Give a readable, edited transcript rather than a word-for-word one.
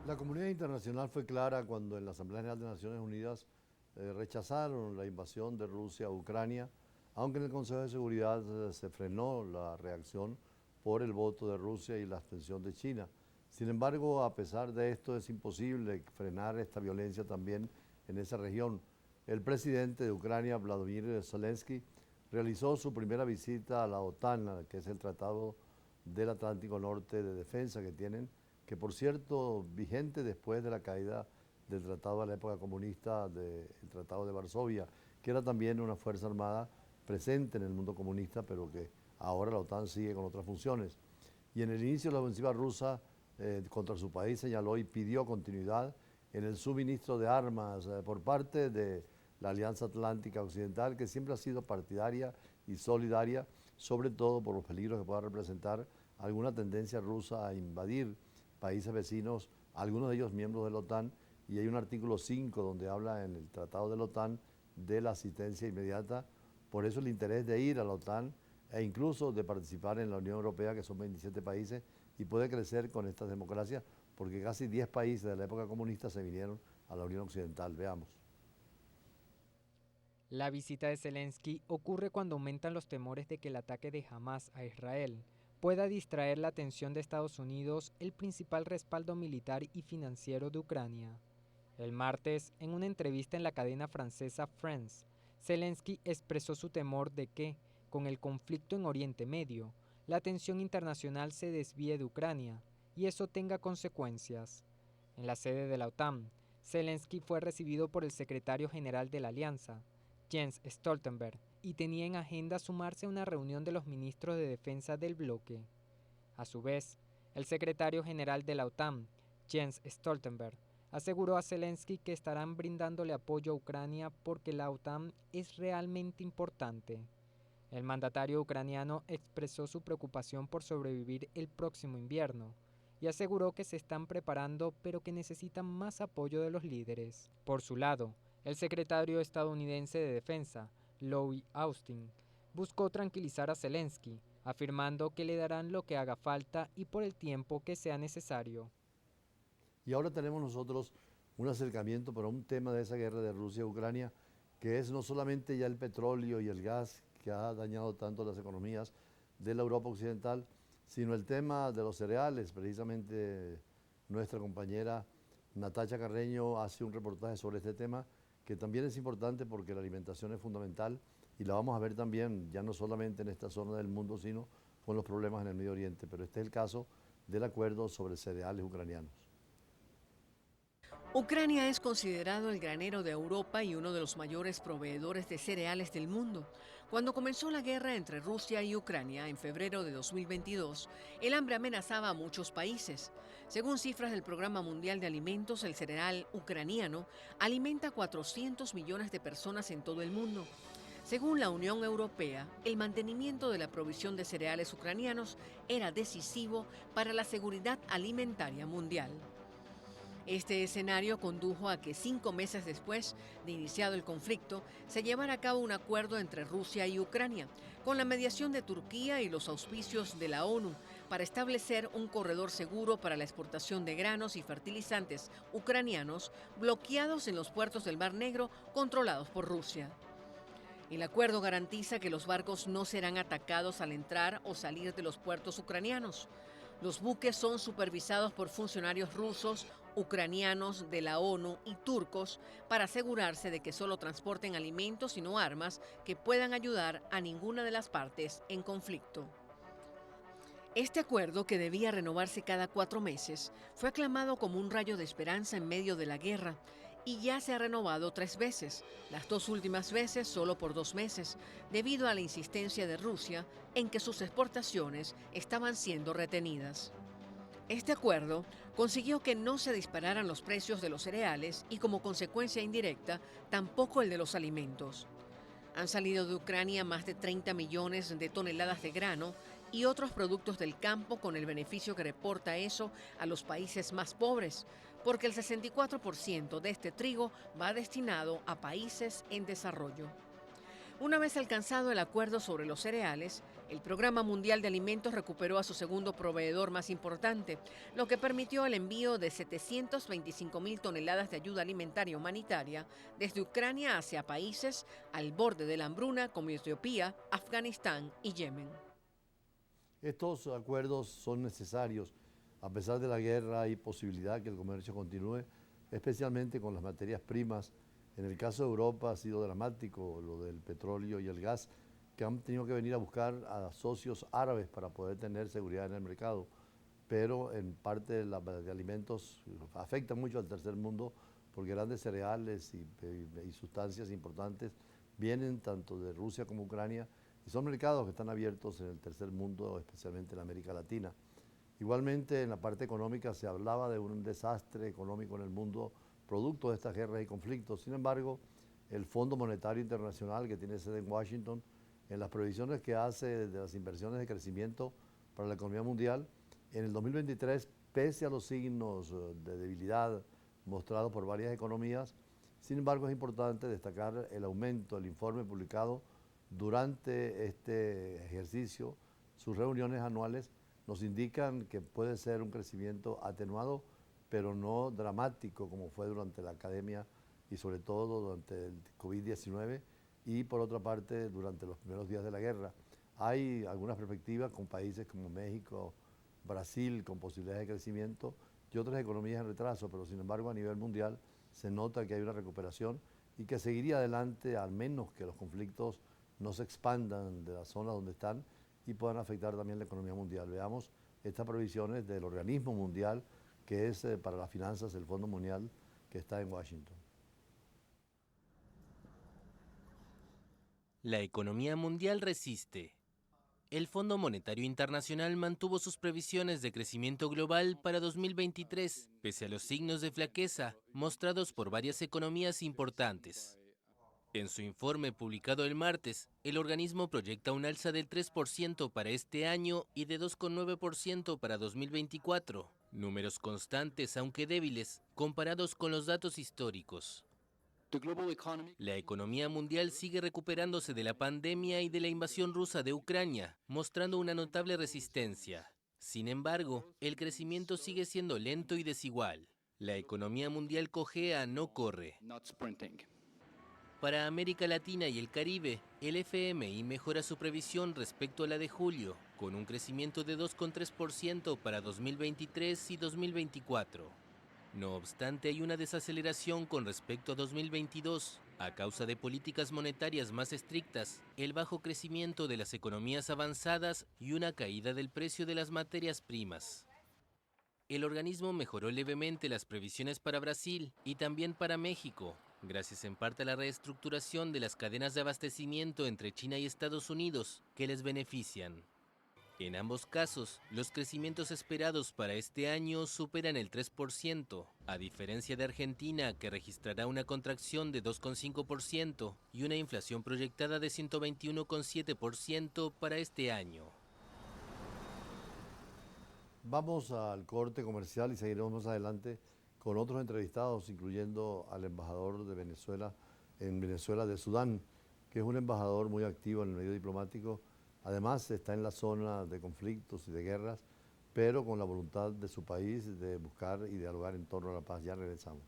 La comunidad internacional fue clara cuando en la Asamblea General de Naciones Unidas rechazaron la invasión de Rusia a Ucrania, aunque en el Consejo de Seguridad se frenó la reacción por el voto de Rusia y la abstención de China. Sin embargo, a pesar de esto, es imposible frenar esta violencia también en esa región. El presidente de Ucrania, Vladimir Zelensky, realizó su primera visita a la OTAN, que es el Tratado del Atlántico Norte de Defensa que tienen, que por cierto, vigente después de la caída del tratado de la época comunista, del Tratado de Varsovia, que era también una fuerza armada presente en el mundo comunista, pero que ahora la OTAN sigue con otras funciones. Y en el inicio de la ofensiva rusa contra su país señaló y pidió continuidad en el suministro de armas por parte de la Alianza Atlántica Occidental, que siempre ha sido partidaria y solidaria, sobre todo por los peligros que pueda representar alguna tendencia rusa a invadir países vecinos, algunos de ellos miembros de la OTAN, y hay un artículo 5 donde habla en el Tratado de la OTAN de la asistencia inmediata. Por eso el interés de ir a la OTAN e incluso de participar en la Unión Europea, que son 27 países, y puede crecer con estas democracias, porque casi 10 países de la época comunista se vinieron a la Unión Occidental. Veamos. La visita de Zelensky ocurre cuando aumentan los temores de que el ataque de Hamás a Israel pueda distraer la atención de Estados Unidos, el principal respaldo militar y financiero de Ucrania. El martes, en una entrevista en la cadena francesa France, Zelensky expresó su temor de que, con el conflicto en Oriente Medio, la atención internacional se desvíe de Ucrania y eso tenga consecuencias. En la sede de la OTAN, Zelensky fue recibido por el secretario general de la Alianza, Jens Stoltenberg, y tenía en agenda sumarse a una reunión de los ministros de defensa del bloque. A su vez, el secretario general de la OTAN, Jens Stoltenberg, aseguró a Zelensky que estarán brindándole apoyo a Ucrania porque la OTAN es realmente importante. El mandatario ucraniano expresó su preocupación por sobrevivir el próximo invierno y aseguró que se están preparando pero que necesitan más apoyo de los líderes. Por su lado, el secretario estadounidense de Defensa, Lloyd Austin, buscó tranquilizar a Zelensky, afirmando que le darán lo que haga falta y por el tiempo que sea necesario. Y ahora tenemos nosotros un acercamiento para un tema de esa guerra de Rusia a Ucrania, que es no solamente ya el petróleo y el gas que ha dañado tanto las economías de la Europa Occidental, sino el tema de los cereales. Precisamente nuestra compañera Natacha Carreño hace un reportaje sobre este tema, que también es importante porque la alimentación es fundamental y la vamos a ver también, ya no solamente en esta zona del mundo, sino con los problemas en el Medio Oriente. Pero este es el caso del acuerdo sobre cereales ucranianos. Ucrania es considerado el granero de Europa y uno de los mayores proveedores de cereales del mundo. Cuando comenzó la guerra entre Rusia y Ucrania en febrero de 2022, el hambre amenazaba a muchos países. Según cifras del Programa Mundial de Alimentos, el cereal ucraniano alimenta a 400 millones de personas en todo el mundo. Según la Unión Europea, el mantenimiento de la provisión de cereales ucranianos era decisivo para la seguridad alimentaria mundial. Este escenario condujo a que 5 meses después de iniciado el conflicto se llevara a cabo un acuerdo entre Rusia y Ucrania, con la mediación de Turquía y los auspicios de la ONU, para establecer un corredor seguro para la exportación de granos y fertilizantes ucranianos bloqueados en los puertos del Mar Negro controlados por Rusia. El acuerdo garantiza que los barcos no serán atacados al entrar o salir de los puertos ucranianos. Los buques son supervisados por funcionarios rusos, ucranianos, de la ONU y turcos para asegurarse de que solo transporten alimentos y no armas que puedan ayudar a ninguna de las partes en conflicto. Este acuerdo, que debía renovarse cada 4 meses, fue aclamado como un rayo de esperanza en medio de la guerra y ya se ha renovado 3 veces, las 2 últimas veces solo por 2 meses, debido a la insistencia de Rusia en que sus exportaciones estaban siendo retenidas. Este acuerdo consiguió que no se dispararan los precios de los cereales y, como consecuencia indirecta, tampoco el de los alimentos. Han salido de Ucrania más de 30 millones de toneladas de grano y otros productos del campo, con el beneficio que reporta eso a los países más pobres, porque el 64% de este trigo va destinado a países en desarrollo. Una vez alcanzado el acuerdo sobre los cereales, El Programa Mundial de Alimentos recuperó a su segundo proveedor más importante, lo que permitió el envío de 725.000 toneladas de ayuda alimentaria humanitaria desde Ucrania hacia países al borde de la hambruna como Etiopía, Afganistán y Yemen. Estos acuerdos son necesarios. A pesar de la guerra hay posibilidad que el comercio continúe, especialmente con las materias primas. En el caso de Europa ha sido dramático lo del petróleo y el gas, que han tenido que venir a buscar a socios árabes para poder tener seguridad en el mercado. Pero en parte de alimentos afecta mucho al tercer mundo porque grandes cereales y sustancias importantes vienen tanto de Rusia como Ucrania y son mercados que están abiertos en el tercer mundo, especialmente en América Latina. Igualmente, en la parte económica se hablaba de un desastre económico en el mundo producto de estas guerras y conflictos. Sin embargo, el Fondo Monetario Internacional, que tiene sede en Washington, en las previsiones que hace de las inversiones de crecimiento para la economía mundial, en el 2023, pese a los signos de debilidad mostrados por varias economías, sin embargo es importante destacar el aumento, el informe publicado durante este ejercicio, sus reuniones anuales nos indican que puede ser un crecimiento atenuado, pero no dramático como fue durante la academia y sobre todo durante el COVID-19 y por otra parte durante los primeros días de la guerra. Hay algunas perspectivas con países como México, Brasil con posibilidades de crecimiento y otras economías en retraso, pero sin embargo a nivel mundial se nota que hay una recuperación y que seguiría adelante al menos que los conflictos no se expandan de las zonas donde están y puedan afectar también la economía mundial. Veamos estas previsiones del organismo mundial que es para las finanzas el Fondo Mundial que está en Washington. La economía mundial resiste. El Fondo Monetario Internacional mantuvo sus previsiones de crecimiento global para 2023, pese a los signos de flaqueza mostrados por varias economías importantes. En su informe publicado el martes, el organismo proyecta un alza del 3% para este año y de 2,9% para 2024, números constantes aunque débiles comparados con los datos históricos. La economía mundial sigue recuperándose de la pandemia y de la invasión rusa de Ucrania, mostrando una notable resistencia. Sin embargo, el crecimiento sigue siendo lento y desigual. La economía mundial cojea, no corre. Para América Latina y el Caribe, el FMI mejora su previsión respecto a la de julio, con un crecimiento de 2,3% para 2023 y 2024. No obstante, hay una desaceleración con respecto a 2022, a causa de políticas monetarias más estrictas, el bajo crecimiento de las economías avanzadas y una caída del precio de las materias primas. El organismo mejoró levemente las previsiones para Brasil y también para México, gracias en parte a la reestructuración de las cadenas de abastecimiento entre China y Estados Unidos, que les benefician. En ambos casos, los crecimientos esperados para este año superan el 3%, a diferencia de Argentina, que registrará una contracción de 2,5% y una inflación proyectada de 121,7% para este año. Vamos al corte comercial y seguiremos más adelante con otros entrevistados, incluyendo al embajador de Venezuela en Venezuela de Sudán, que es un embajador muy activo en el medio diplomático. Además está en la zona de conflictos y de guerras, pero con la voluntad de su país de buscar y dialogar en torno a la paz. Ya regresamos.